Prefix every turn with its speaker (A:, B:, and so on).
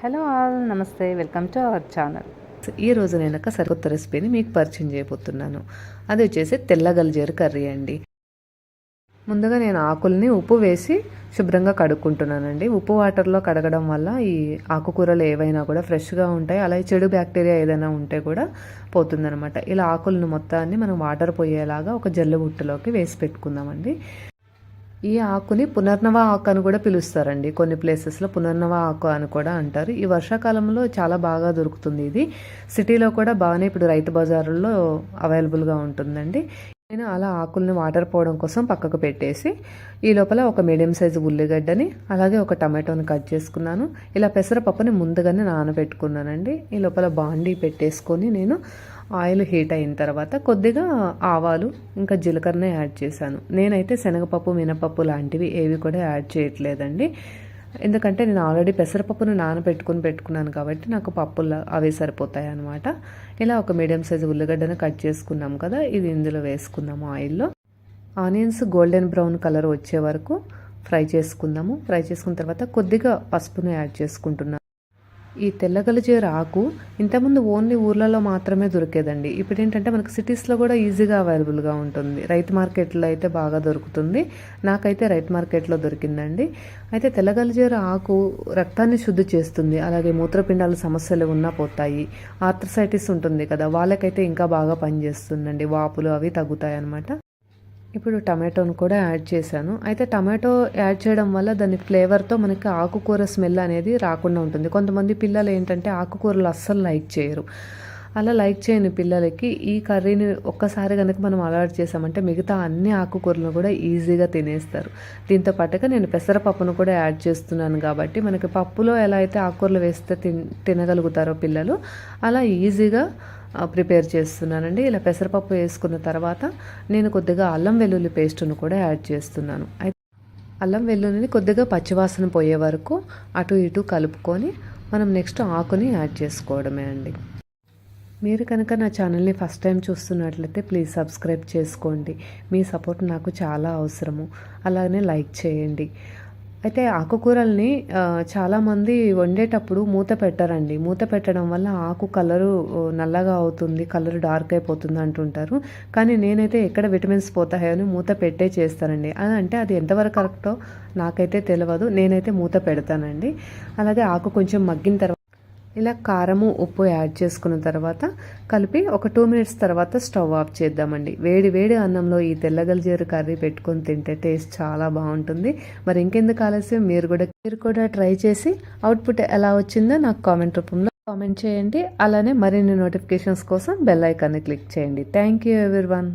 A: Hello all, నమస్తే, welcome to our channel. ఈ రోజు నేను ఒక సరికొత్త రెసిపీని మీకు పరిచయం చేయబోతున్నాను. అది వచ్చేసి తెల్ల గల్జేరు కర్రీ అండి. ముందుగా నేను ఆకుల్ని ఉప్పు వేసి శుభ్రంగా కడుక్కుంటున్నానండి. ఉప్పు వాటర్లో కడగడం వల్ల ఈ ఆకుకూరలు ఏవైనా కూడా ఫ్రెష్గా ఉంటాయి. అలాగే చెడు బ్యాక్టీరియా ఏదైనా ఉంటే కూడా పోతుందనమాట. ఇలా ఆకులను మొత్తాన్ని మనం వాటర్ పోయేలాగా ఒక జల్లు బుట్టలోకి వేసి పెట్టుకుందామండి. ఈ ఆకుని పునర్నవ ఆకు అని కూడా పిలుస్తారండి. కొన్ని ప్లేసెస్లో పునర్నవ ఆకు అని కూడా అంటారు. ఈ వర్షాకాలంలో చాలా బాగా దొరుకుతుంది. ఇది సిటీలో కూడా బాగానే ఇప్పుడు రైతు బజారుల్లో అవైలబుల్గా ఉంటుందండి. నేను అలా ఆకుల్ని వాటర్ పోవడం కోసం పక్కకు పెట్టేసి ఈ లోపల ఒక మీడియం సైజు ఉల్లిగడ్డని అలాగే ఒక టమాటోని కట్ చేసుకున్నాను. ఇలా పెసరపప్పుని ముందుగానే నానబెట్టుకున్నానండి. ఈ లోపల బాండీ పెట్టేసుకొని నేను ఆయిల్ హీట్ అయిన తర్వాత కొద్దిగా ఆవాలు ఇంకా జీలకర్ర యాడ్ చేశాను. నేనైతే శనగపప్పు మినపప్పు లాంటివి ఏవి కూడా యాడ్ చేయట్లేదండి. ఎందుకంటే నేను ఆల్రెడీ పెసరపప్పును పెట్టుకున్నాను కాబట్టి నాకు పప్పులు అవి సరిపోతాయి అన్నమాట. ఇలా ఒక మీడియం సైజు ఉల్లిగడ్డను కట్ చేసుకున్నాం కదా, ఇది ఇందులో వేసుకుందాము. ఆయిల్లో ఆనియన్స్ గోల్డెన్ బ్రౌన్ కలర్ వచ్చే వరకు ఫ్రై చేసుకుందాము. ఫ్రై చేసుకున్న తర్వాత కొద్దిగా పసుపును యాడ్ చేసుకుంటున్నాను. ఈ తెల్లగలిజేరు ఆకు ఇంతకుముందు ఓన్లీ ఊర్లలో మాత్రమే దొరికేదండి. ఇప్పుడు ఏంటంటే మనకు సిటీస్లో కూడా ఈజీగా అవైలబుల్గా ఉంటుంది. రైతు మార్కెట్లో అయితే బాగా దొరుకుతుంది. నాకైతే రైతు మార్కెట్లో దొరికిందండి. అయితే తెల్లగలిజేరు ఆకు రక్తాన్ని శుద్ధి చేస్తుంది. అలాగే మూత్రపిండాల సమస్యలు ఉన్నా పోతాయి. ఆర్థరైటిస్ ఉంటుంది కదా, వాళ్ళకైతే ఇంకా బాగా పనిచేస్తుందండి. వాపులు అవి తగ్గుతాయి అన్నమాట. ఇప్పుడు టమాటోను కూడా యాడ్ చేశాను. అయితే టమాటో యాడ్ చేయడం వల్ల దాని ఫ్లేవర్తో మనకి ఆకుకూర స్మెల్ అనేది రాకుండా ఉంటుంది. కొంతమంది పిల్లలు ఏంటంటే ఆకుకూరలు అస్సలు లైక్ చేయరు. అలా లైక్ చేయని పిల్లలకి ఈ కర్రీని ఒక్కసారి కనుక మనం అలవాటు చేసామంటే మిగతా అన్ని ఆకుకూరలను కూడా ఈజీగా తినేస్తారు. దీంతో పాటుగా నేను పెసరపప్పును కూడా యాడ్ చేస్తున్నాను కాబట్టి మనకి పప్పులో ఎలా అయితే ఆకుకూరలు వేస్తే తినగలుగుతారో పిల్లలు, అలా ఈజీగా ప్రిపేర్ చేస్తున్నానండి. ఇలా పెసరపప్పు వేసుకున్న తర్వాత నేను కొద్దిగా అల్లం వెల్లుల్లి పేస్టును కూడా యాడ్ చేస్తున్నాను. అయితే అల్లం వెల్లుల్లిని కొద్దిగా పచ్చివాసన పోయే వరకు అటు ఇటు కలుపుకొని మనం నెక్స్ట్ ఆకుని యాడ్ చేసుకోవడమే అండి. మీరు కనుక నా ఛానల్ని ఫస్ట్ టైం చూస్తున్నట్లయితే ప్లీజ్ సబ్స్క్రైబ్ చేసుకోండి. మీ సపోర్ట్ నాకు చాలా అవసరము. అలాగే లైక్ చేయండి. అయితే ఆకుకూరల్ని చాలామంది వండేటప్పుడు మూత పెట్టారండి. మూత పెట్టడం వల్ల ఆకు కలరు నల్లగా అవుతుంది, కలరు డార్క్ అయిపోతుంది అంటుంటారు. కానీ నేనైతే ఎక్కడ విటమిన్స్ పోతాయో అని మూత పెట్టే చేస్తానండి. అంటే అది ఎంతవరకు కరెక్టో నాకైతే తెలియదు. నేనైతే మూత పెడతానండి. అలాగే ఆకు కొంచెం మగ్గిన తర్వాత ఇలా కారము ఉప్పు యాడ్ చేసుకున్న తర్వాత కలిపి ఒక 2 మినిట్స్ తర్వాత స్టవ్ ఆఫ్ చేద్దామండి. వేడి వేడి అన్నంలో ఈ తెల్లగలిజేరు కర్రీ పెట్టుకొని తింటే టేస్ట్ చాలా బాగుంటుంది. మరి ఇంకెందుకు ఆలస్యం, మీరు కూడా ట్రై చేసి అవుట్పుట్ ఎలా వచ్చిందో నాకు కామెంట్ రూపంలో కామెంట్ చేయండి. అలానే మరిన్ని నోటిఫికేషన్స్ కోసం బెల్ ఐకాన్ని క్లిక్ చేయండి. Thank you everyone.